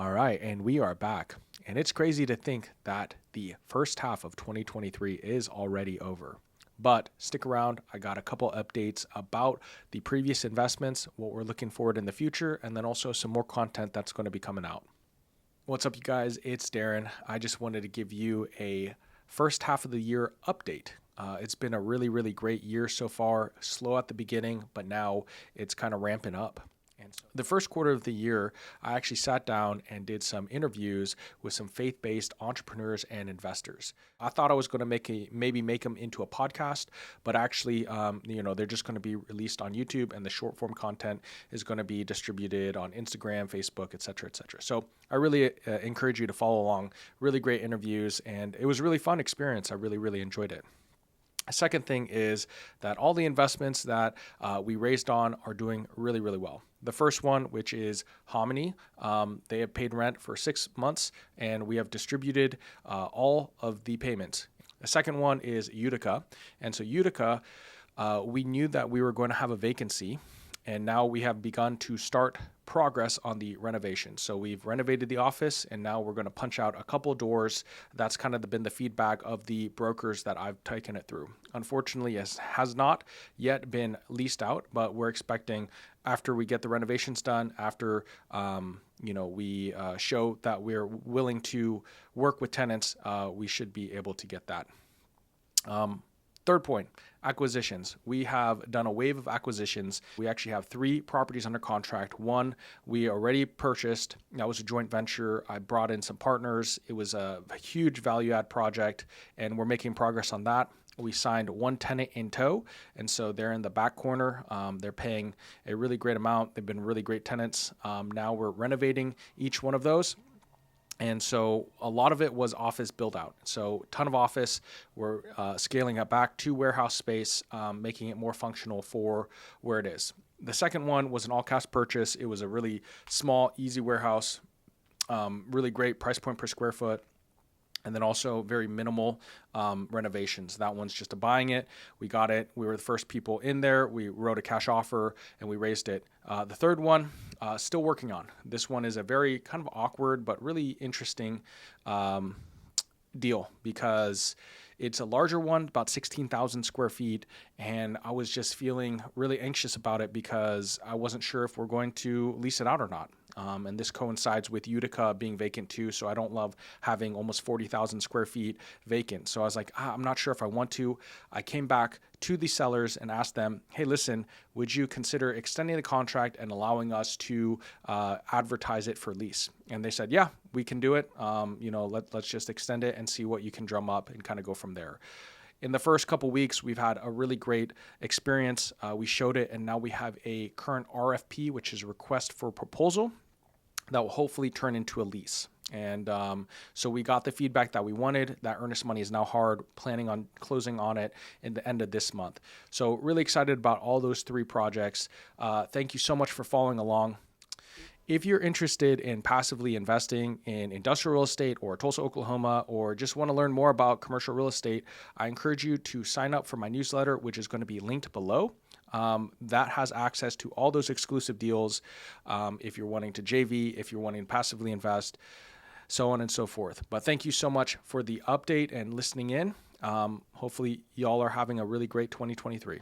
All right, and we are back. And it's crazy to think that the first half of 2023 is already over. But stick around, I got a couple updates about the previous investments, what we're looking forward in the future, and then also some more content that's going to be coming out. What's up, you guys? It's Darren. I just wanted to give you a first half of the year update. It's been a really, really great year so far, slow at the beginning, but now it's kind of ramping up. And so the first quarter of the year, I actually sat down and did some interviews with some faith-based entrepreneurs and investors. I thought I was going to maybe make them into a podcast, but actually, they're just going to be released on YouTube, and the short form content is going to be distributed on Instagram, Facebook, et cetera, et cetera. So I really encourage you to follow along. Really great interviews, and it was a really fun experience. I really, really enjoyed it. A second thing is that all the investments that we raised on are doing really, really well. The first one, which is Hominy, they have paid rent for 6 months, and we have distributed all of the payments. The second one is Utica. And so Utica, we knew that we were going to have a vacancy, and now we have begun to start progress on the renovation. So we've renovated the office, and now we're going to punch out a couple doors. That's kind of been the feedback of the brokers that I've taken it through. Unfortunately, it has not yet been leased out, but we're expecting after we get the renovations done, after we show that we're willing to work with tenants, we should be able to get that. Third point, acquisitions. We have done a wave of acquisitions. We actually have 3 properties under contract. One we already purchased. That was a joint venture. I brought in some partners. It was a huge value add project, and we're making progress on that. We signed one tenant in tow, and so they're in the back corner. They're paying a really great amount. They've been really great tenants. Now we're renovating each one of those. And so a lot of it was office build out. So a ton of office. We're scaling it back to warehouse space, making it more functional for where it is. The second one was an all cash purchase. It was a really small, easy warehouse, really great price point per square foot. And then also very minimal renovations. That one's just buying it. We got it. We were the first people in there. We wrote a cash offer and we raised it. The third one, still working on. This one is a very kind of awkward but really interesting deal because it's a larger one, about 16,000 square feet. And I was just feeling really anxious about it because I wasn't sure if we're going to lease it out or not. And this coincides with Utica being vacant too. So I don't love having almost 40,000 square feet vacant. So I was like, I'm not sure if I want to. I came back to the sellers and asked them, hey, listen, would you consider extending the contract and allowing us to advertise it for lease? And they said, yeah, we can do it. Let's just extend it and see what you can drum up and kind of go from there. In the first couple weeks, we've had a really great experience. We showed it, and now we have a current RFP, which is a request for proposal, that will hopefully turn into a lease. And so we got the feedback that we wanted. That earnest money is now hard, planning on closing on it in the end of this month. So really excited about all those 3 projects. Thank you so much for following along. If you're interested in passively investing in industrial real estate or Tulsa, Oklahoma, or just want to learn more about commercial real estate, I encourage you to sign up for my newsletter, which is going to be linked below. That has access to all those exclusive deals. If you're wanting to JV, if you're wanting to passively invest, so on and so forth. But thank you so much for the update and listening in. Hopefully y'all are having a really great 2023.